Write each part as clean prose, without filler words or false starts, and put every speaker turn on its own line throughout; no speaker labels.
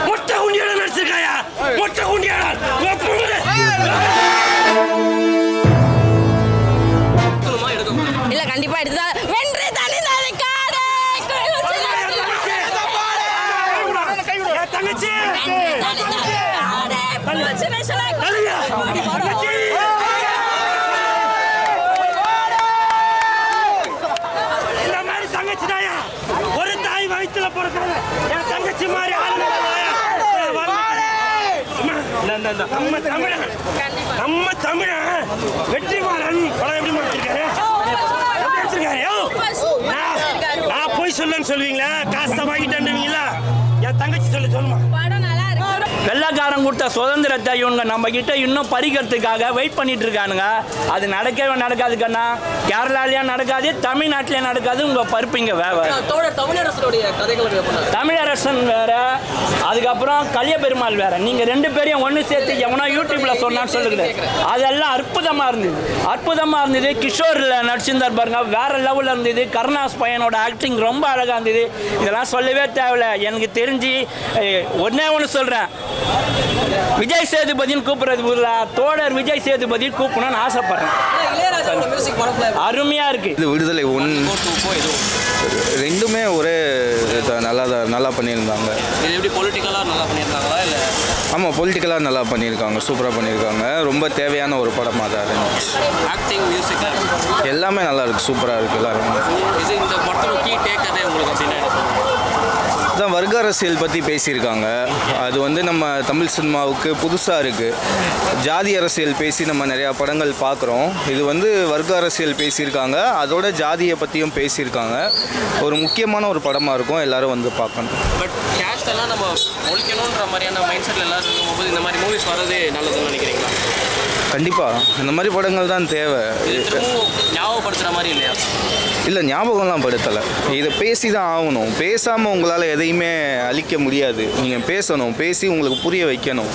முட்டை குண்டியாளர் நடிச்சிருக்காயா? முட்டை குண்டியாளர்
இல்ல கண்டிப்பா எடுத்துதான் வென்று தனிதானே காடே
தங்கச்சி இந்த மாதிரி தங்கச்சிதாயா ஒரு தாய் வயிற்றுல பிறக்காத என் தங்கச்சி மாதிரி நம்ம தமிழன் வெற்றிமாறன் படம் எப்படி முடிச்சிருக்காரு? நான் போய் சொல்லுன்னு சொல்லுவீங்களா? காசை வாங்கிட்டேன்னுவீங்களா? என் தங்கச்சி சொல்லுமா?
வெள்ளக்காரன் கொடுத்த சுதந்திரத்தை இவங்க நம்ம கிட்ட இன்னும் பறிக்கிறதுக்காக வெயிட் பண்ணிட்டு இருக்கானுங்க. அது நடக்கவே நடக்காது கண்ணா. கேரளாலேயும் நடக்காது, தமிழ்நாட்டிலேயும் நடக்காது. உங்க பருப்பிங்க தமிழரசன் வேற, அதுக்கப்புறம் கலிய பெருமாள் வேற. நீங்க ரெண்டு பேரையும் ஒன்று சேர்த்து எவனோ யூடியூப்ல சொன்னான்னு சொல்லுங்க. அதெல்லாம் அற்புதமா இருந்தது, அற்புதமா இருந்தது. கிஷோர்ல நடிச்சிருந்தார் பாருங்க, வேற லெவலில் இருந்தது. கருணாஸ் பையனோட ஆக்டிங் ரொம்ப அழகா இருந்தது. இதெல்லாம் சொல்லவே தேவையில்ல. எனக்கு தெரிஞ்சு ஒன்னே ஒன்று சொல்றேன், விஜய் சேதுபதினு கூப்பிடுறது தோழர் விஜய் சேதுபதி கூப்பிடணும்னு ஆசைப்படுறேன். அருமையா இருக்கு.
இது விடுதலை 1 ரெண்டுமே ஒரே நல்லா பண்ணியிருந்தாங்க.
இது எப்படி பொலிட்டிக்கலாக நல்லா பண்ணியிருந்தாங்களா இல்லை?
ஆமாம், பொலிட்டிக்கலாக நல்லா பண்ணியிருக்காங்க, சூப்பராக பண்ணியிருக்காங்க. ரொம்ப தேவையான ஒரு படமாக தான் இருந்துச்சு.
ஆக்டிங், மியூசிக்
எல்லாமே நல்லா இருக்குது, சூப்பராக இருக்குது எல்லாரும்.
இது இந்த படத்தோட கீ டேக்கரே உங்களுக்கு அப்படின்னா
தான் வர்க்க அரசியல் பற்றி பேசியிருக்காங்க. அது வந்து நம்ம தமிழ் சினிமாவுக்கு புதுசாக இருக்குது. ஜாதி அரசியல் பேசி நம்ம நிறையா படங்கள் பார்க்குறோம். இது வந்து வர்க்க அரசியல் பேசியிருக்காங்க, அதோட ஜாதியை பற்றியும் பேசியிருக்காங்க. ஒரு முக்கியமான ஒரு படமாக இருக்கும், எல்லோரும் வந்து பார்க்கணும்.
பட் கேஸ்ட் எல்லாம் நம்ம ஒழிக்கணுன்ற மாதிரியான மைண்ட் செட்டில் எல்லோரும் இருக்கும்போது இந்த மாதிரி மூவிஸ் வரதே நல்லதுன்னு நினைக்கிறீங்களா?
கண்டிப்பாக இந்த மாதிரி படங்கள் தான் தேவை.
ஞாபகப்படுத்துகிற மாதிரி இல்லையா?
இல்லை, ஞாபகம்லாம் படுத்தலை. இதை பேசி தான் ஆகணும். பேசாமல் உங்களால் எதையுமே அழிக்க முடியாது. நீங்கள் பேசணும், பேசி உங்களுக்கு புரிய வைக்கணும்.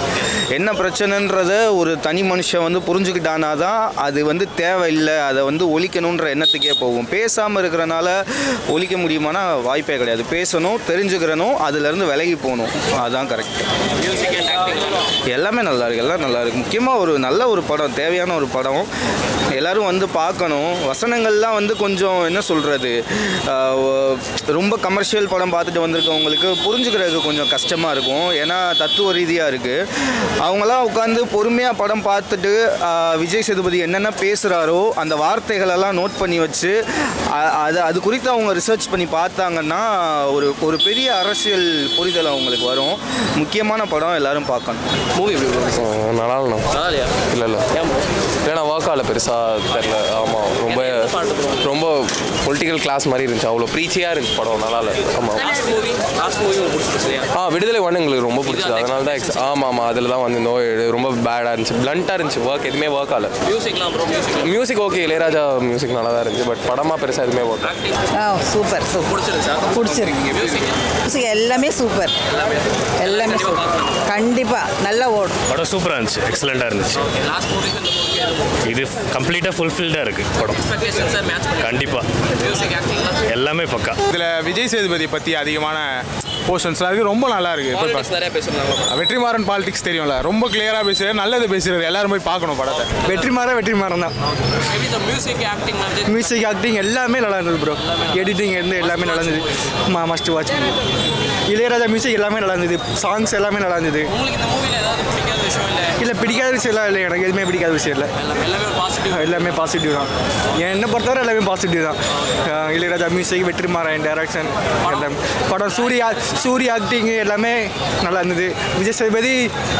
என்ன பிரச்சனைன்றத ஒரு தனி மனுஷன் வந்து புரிஞ்சுக்கிட்டானா தான் அது வந்து தேவையில்லை, அதை வந்து ஒழிக்கணுன்ற எண்ணத்துக்கே போகும். பேசாமல் இருக்கிறனால ஒழிக்க முடியுமானா வாய்ப்பே கிடையாது. பேசணும், தெரிஞ்சுக்கிறணும், அதுலேருந்து விலகி போகணும். அதுதான் கரெக்ட். எல்லாமே நல்லா இருக்குது, எல்லாம் நல்லா இருக்குது. முக்கியமாக ஒரு நல்ல ஒரு படம், தேவையான ஒரு படம். எல்லோரும் வந்து பார்க்கணும். வசனங்கள்லாம் வந்து கொஞ்சம் என்ன சொல்கிறது, ரொம்ப கமர்ஷியல் படம் பார்த்துட்டு வந்திருக்கவங்களுக்கு புரிஞ்சுக்கிறதுக்கு கொஞ்சம் கஷ்டமாக இருக்கும். ஏன்னா தத்துவ ரீதியாக இருக்குது. அவங்களாம் உட்காந்து பொறுமையாக படம் பார்த்துட்டு விஜய் சேதுபதி என்னென்ன பேசுகிறாரோ அந்த வார்த்தைகளெல்லாம் நோட் பண்ணி வச்சு அது குறித்து அவங்க ரிசர்ச் பண்ணி பார்த்தாங்கன்னா ஒரு பெரிய அரசியல் புரிதல் அவங்களுக்கு வரும். முக்கியமான படம், எல்லோரும் பார்க்கணும்.
மூவி
நல்லா இல்லை ஏன்னா வாக்கால பெருசாக தெரியல. ஆமாம், ரொம்ப பொலிட்டிக்கல் கிளாஸ் மாதிரி இருந்துச்சு. அவ்வளோ ப்ரீச்சியாக இருந்துச்சு படம், நல்லா இல்லை. ஆமாம், விடுதலை 1 எங்களுக்கு ரொம்ப பிடிச்சது. அதனால தான் ஆமாம் அதில் தான் வந்து ரொம்ப பேடாக இருந்துச்சு, பிளண்ட்டாக இருந்துச்சு. ஒர்க் எதுவுமே ஒர்க் ஆகலை. மியூசிக் ஓகே, இளையராஜா மியூசிக் நல்லா தான் இருந்துச்சு. பட் படமாக பெருசாக எதுவுமே ஒர்க்.
சூப்பர் பிடிச்சிருக்கு. மியூசிக் எல்லாமே சூப்பர், எல்லாமே கண்டிப்பாக நல்லா ஓடும்.
படம் சூப்பராக இருந்துச்சு, எக்ஸலண்ட்டாக இருந்துச்சு. இது கம்ப்ளீட்டாக ஃபுல்ஃபில்டாக இருக்குது படம். கண்டிப்பாக எல்லாமே பக்கா.
இதில் விஜய் சேதுபதி பற்றி அதிகமான போர்ஷன்ஸ்லாம் இருக்குது, ரொம்ப நல்லா இருக்குது. வெற்றிமாறன் பாலிடிக்ஸ் தெரியும்ல, ரொம்ப கிளியராக பேசுகிறார், நல்லது பேசுகிறார். எல்லாரும் போய் பார்க்கணும் படத்தை. வெற்றிமாறன் தான். மியூசிக் ஆக்டிங் எல்லாமே நல்லா இருந்தது ப்ரோ. எடிட்டிங் இருந்து எல்லாமே நல்லா இருந்தது. Must watch. இளையராஜா மியூசிக் எல்லாமே நல்லா இருந்தது, சாங்ஸ் எல்லாமே நல்லா இருந்தது. இல்லை பிடிக்காத விஷயம் இல்லை, எனக்கு எதுவுமே பிடிக்காத விஷயம் இல்லை. எல்லாமே பாசிட்டிவ் தான். என்னை பொறுத்தவரை எல்லாமே பாசிட்டிவ் தான். இளையராஜா மியூசிக், வெற்றிமாறன் டைரக்ஷன், படம் சூரிய ஆக்டிங் எல்லாமே நல்லா இருந்தது. விஜய் சேதுபதி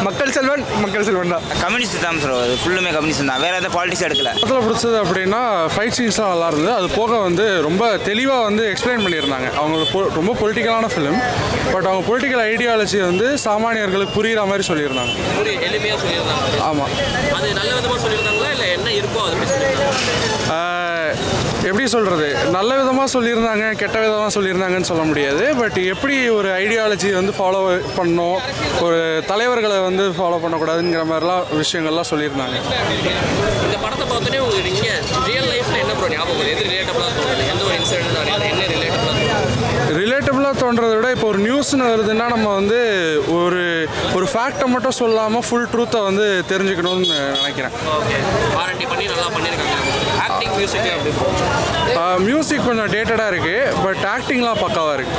மக்கள் செல்வன் தான்.
கம்யூனிஸ்ட் தான் ப்ரோ, அது ஃபுல்லுமே கம்யூனிஸ்ட் தான், வேற எதாவது பாலிடிக்ஸ் எடுக்கல.
படத்தில் பிடிச்சது அப்படின்னா ஃபைட் சீன்ஸ்லாம் நல்லா இருந்தது. அது போக வந்து ரொம்ப தெளிவாக வந்து எக்ஸ்பிளைன் பண்ணியிருந்தாங்க. அவங்க ரொம்ப பொலிட்டிக்கலான ஃபிலிம், பட் அவங்க பொலிட்டிக்கல் ஐடியாலஜி வந்து சாமானியர்களுக்கு புரிகிற மாதிரி சொல்லியிருந்தாங்க. ஆமாம்,
அது நல்ல விதமாக சொல்லியிருந்தாங்களா இல்லை என்ன இருக்கோ அது
எப்படி சொல்கிறது, நல்ல விதமாக சொல்லியிருந்தாங்க, கெட்ட விதமாக சொல்லியிருந்தாங்கன்னு சொல்ல முடியாது. பட் எப்படி ஒரு ஐடியாலஜி வந்து ஃபாலோ பண்ணணும், ஒரு தலைவர்களை வந்து ஃபாலோ பண்ணக்கூடாதுங்கிற மாதிரிலாம் விஷயங்கள்லாம் சொல்லியிருந்தாங்க.
இந்த படத்தை பார்த்தோன்னே உங்களுக்கு நீங்கள் ரியல் லைஃப்பில் என்ன ப்ரோ ஞாபகம், எது ரிலேட்டபுளாக எந்த ஒரு இன்சிடென்ட் என்ன ரிலேட்டபுளாக
சொல்ல தோன்றதை விட இப்போ ஒரு நியூஸ்னு வருதுன்னா நம்ம வந்து ஒரு ஃபேக்டை மட்டும் சொல்லாமல் ஃபுல் ட்ரூத்தை வந்து தெரிஞ்சுக்கணும்னு நினைக்கிறேன். மியூசிக் கொஞ்சம் டேட்டடாக இருக்குது, பட் ஆக்டிங்லாம் பக்காவாக இருக்குது.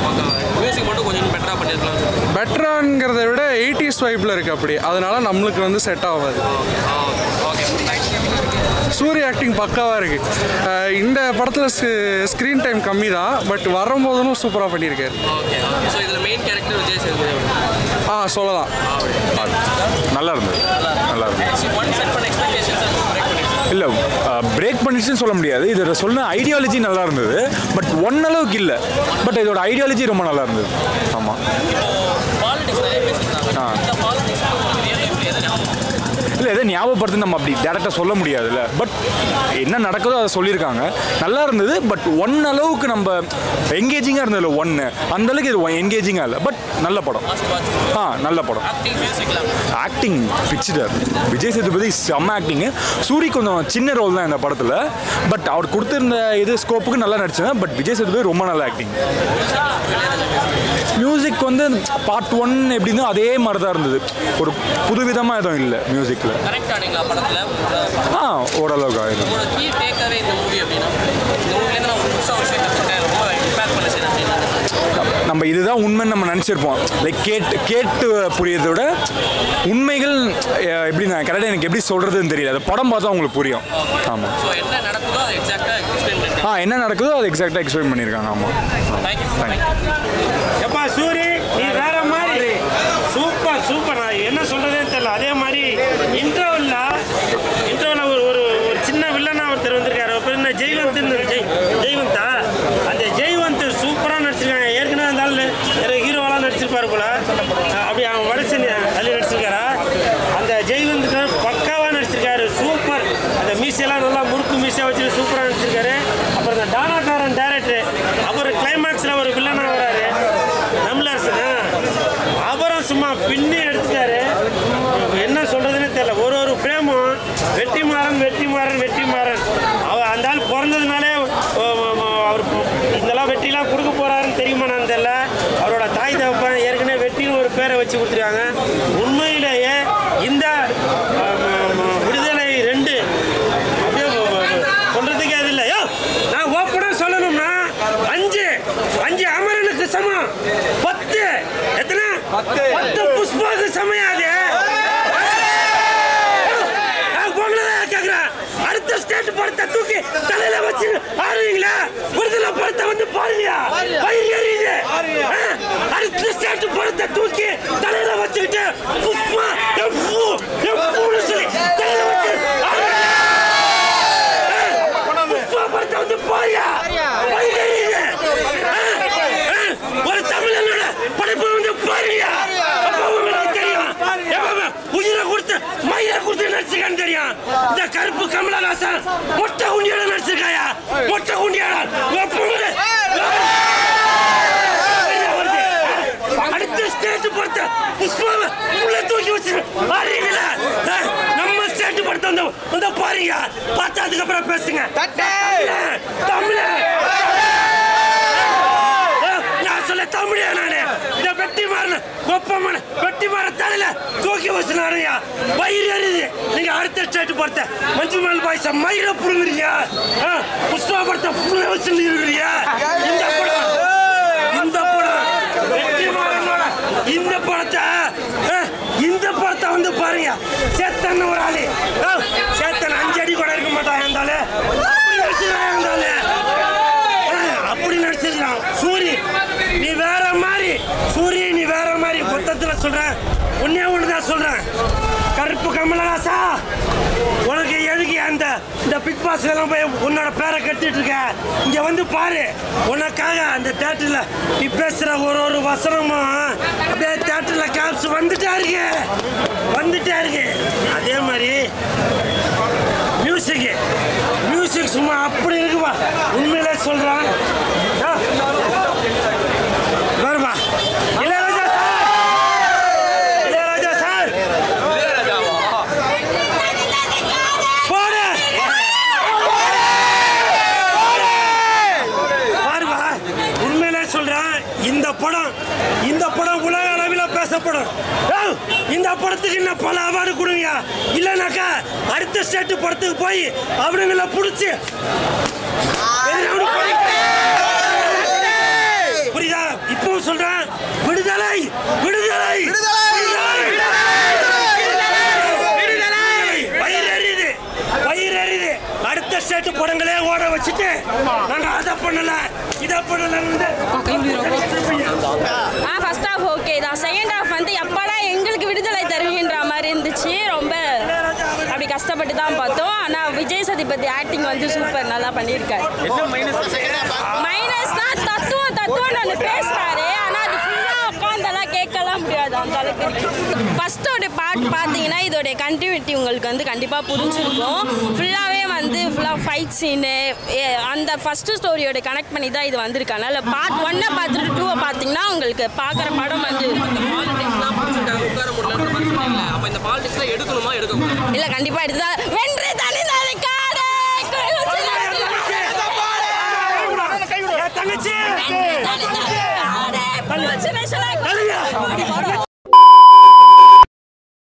மியூசிக் மட்டும் கொஞ்சம் பெட்டராக பண்ணியிருக்கலாம்.
பெட்டராங்கிறத விட 80s வைப்பில் இருக்குது, அப்படி அதனால நம்மளுக்கு வந்து செட் ஆகாது. சூரிய ஆக்டிங் பக்காவாக இருக்குது. இந்த படத்தில் ஸ்க்ரீன் டைம் கம்மி தான், பட் வரும்போதும் சூப்பராக பண்ணியிருக்காரு. சொல்லலாம்.
நல்லா இருந்தது. இல்லை பிரேக் பண்ணிச்சுன்னு சொல்ல முடியாது. இதோட சொன்ன ஐடியாலஜி நல்லா இருந்தது, பட் அளவுக்கு இல்லை. பட் இதோட ஐடியாலஜி ரொம்ப நல்லா இருந்தது. ஆமாம். இல்லை எதை ஞாபகப்படுத்து நம்ம அப்படி டேரெக்டாக சொல்ல முடியாதுல்ல. பட் என்ன நடக்குதோ அதை சொல்லியிருக்காங்க. நல்லா இருந்தது, பட் அளவுக்கு நம்ம என்கேஜிங்காக இருந்ததில்ல. அந்தளவுக்கு இது என்கேஜிங்காக இல்லை, பட் நல்ல படம். நல்ல படம். ஆக்டிங் பிச்சுட்டார் விஜய் சேதுபதி, செம்ம ஆக்டிங்கு. சூரி கொஞ்சம் சின்ன ரோல் தான் இந்த படத்தில், பட் அவர் கொடுத்துருந்த இது ஸ்கோப்புக்கு நல்லா நடிச்சேன். பட் விஜய் சேதுபதி ரொம்ப நல்ல ஆக்டிங். மியூசிக் வந்து பார்ட் 1 எப்படின்னா அதே மாதிரி தான் இருந்தது. ஒரு புதுவிதமாக எதுவும் இல்லை மியூசிக்கில். ஓரளவுக்கு ஆயிடும். நம்ம இதுதான் உண்மைன்னு நம்ம நினச்சிருப்போம். லைக் கேட்டு புரியறதை விட உண்மைகள் எப்படி நான் கரெக்டாக எனக்கு எப்படி சொல்கிறதுன்னு தெரியல. அது படம் பார்த்தா உங்களுக்கு புரியும். ஆமாம். என்ன நடக்குதோ அதை எக்ஸாக்டாக எக்ஸ்பிளைன் பண்ணியிருக்காங்க. ஆமாம்.
எப்பா சூரி, நீ வேற மாதிரி சூப்பர். நான் என்ன சொல்றதே தெரியல. அதே மாதிரி இன்டர்வல்ல ஒரு சின்ன வில்லனா ஒருத்தர் வந்திருக்காரு. என்ன ஜெய்வந்தா, அந்த ஜெய்வந்த் சூப்பராக நடிச்சிருக்காங்க. ஏற்கனவே இருந்தாலும் ஹீரோவெல்லாம் நடிச்சிருப்பாரு போல. அப்படி அவன் வடசன் அதில் நடிச்சிருக்காரா. அந்த ஜெய்வந்த் பக்காவாக நடிச்சிருக்காரு. சூப்பர். அந்த மீசையெல்லாம் நல்லா முறுக்கு மீசையாக வச்சுட்டு சூப்பராக நடிச்சிருக்காரு. அப்புறம் இந்த டானாக்காரன் டேரக்டர், அவர் கிளைமேக்ஸில் ஒரு வில்லனா வராரு, நம்மளரசன். அவரும் சும்மா பின்னி எடுத்துட்டாரு. என்ன சொல்றதுன்னு தெரியல. ஒரு ஃப்ரேமும் வெற்றிமாறன் அவர் அந்த ஆள் பிறந்ததுனாலே அவர் இதெல்லாம் வெற்றிலாம் கொடுக்க போறாருன்னு தெரியுமா நான் தெரியல. அவரோட தாய் தகப்பன் ஏற்கனவே வெற்றின்னு ஒரு பேரை வச்சு கொடுத்துருக்காங்க. உண்மையிலேயே இந்த விடுதலை 2 அப்படியே சொல்றதுக்கே அது இல்லை. நான் ஓப்பனா சொல்லணும்னா 5 அமரனுக்கு சமம், 10 எத்தனை 10 புஷ்பாவுக்கு சமையாது. அடுத்த ஸ்டேட் படத்தை தூக்கி தலையில வச்சு ஆடுவீங்களா? விடுதலை படத்தை வந்து பாருங்க. அடுத்த ஸ்டேட் படத்தை தூக்கி தலையில வச்சுக்கிட்டு புஷ்பா தலையில வச்சு புஷ்பா படத்தை வந்து பாருங்க. ஒரு தமிழனோட படைப்பு வந்து பாருங்க. உயிரை கொடுத்து மயிரை கொடுத்து நடிச்சிருக்கான்னு தெரியும். இந்த கருப்பு கமலஹாசன் மொட்டை குண்டியோட நடிச்சிருக்காயா? மொட்டை குண்டியோட அடுத்த ஸ்டேட் படத்தை புஷ்பாவை உள்ள தூக்கி வச்சு நம்ம ஸ்டேட் படத்தை வந்து பாருங்க. பார்த்தா அதுக்கப்புறம் பேசுங்க. தமிழ சொல்ல தமிழே நானே. இந்த வெட்டிமாற தலையில தூக்கி வச்சு நானையா வயிறு எறியுது. நீங்க அடுத்த ஸ்டேட் படத்தை மஞ்சுமல் பாய்ஸ மயிரை புடுங்குறீங்க. புஷ்பா படத்தை புள்ள வச்சு இருக்கிறீங்க. இந்த படத்தை வந்து பாருங்க. சேத்தன் ஒரு ஆளு, சேத்தன் 5 அடி கூட இருக்க மாட்டான். இருந்தாலும் அப்படி நடிச்சிருக்கான். சூரி நீ வேற மாதிரி மொத்தத்தில் சொல்றேன். ஒண்ணுதான் சொல்றேன். கருப்பு கமலஹாசா, உனக்கு எதுக்கு இந்த பிக் பாஸ் எல்லாம் போய் உன்னோட பேரை கட்டிட்டு இருக்க? இங்க வந்து பாரு. உனக்காக அந்த தியேட்டர்ல நீ பேசுற ஒரு வசனமும் அப்படியே தியேட்டர்ல கேப்ஸ் வந்துட்டே இருக்கு. அதே மாதிரி மியூசிக் சும்மா அப்படி இருக்குப்பா. உண்மையிலே சொல்றான். வருமா இளையராஜா சார் போடு. பாருப்பா, உண்மையிலே சொல்றேன். இந்த இந்த படம் உலக அளவில் பேசப்படும். இந்த படத்துக்கு இன்னும் பல அவார்டு கொடுங்க, இல்லைனாக்கா அடுத்த ஸ்டேட் படத்துக்கு போய் அவனுங்களை பிடிச்சி புரியுதா? இப்போ சொல்றேன், விடுதலை விடுதலை வயிறு அடுத்த ஸ்டேட் படங்களே ஓட வச்சுட்டு நாங்க அதை பண்ணல இதை பண்ணல.
ஃபர்ஸ்ட் ஹாஃப் ஓகே தான். செகண்ட் ஹாஃப் வந்து எப்படா எங்களுக்கு விடுதலை தருகின்ற மாதிரி இருந்துச்சு. ரொம்ப அப்படி கஷ்டப்பட்டு தான் பார்த்தோம். ஆனால் விஜய் சேதுபதி ஆக்டிங் வந்து சூப்பர், நல்லா பண்ணியிருக்காரு. மைனஸ்னா தத்துவம் ஒன்று பேசுறாரு, ஆனால் அது ஃபுல்லாக உட்காந்தெல்லாம் கேட்கலாம் முடியாது, அந்த அளவுக்கு. ஃபர்ஸ்டோட பார்ட் பார்த்தீங்கன்னா இதோடைய கண்டினியூட்டி உங்களுக்கு வந்து கண்டிப்பாக புரிஞ்சிருக்கும். ஃபுல்லாகவே வந்து ஃபுல்லாக ஃபைட் சீனு அந்த ஃபஸ்ட்டு ஸ்டோரியோட கனெக்ட் பண்ணி தான் இது வந்திருக்கு. அதனால் பார்ட் 1 பார்த்துட்டு 2 பார்த்தீங்கன்னா உங்களுக்கு பார்க்குற படம் வந்து இல்லை கண்டிப்பாக எடுத்துதான். வென்று தனி தங்கச்சி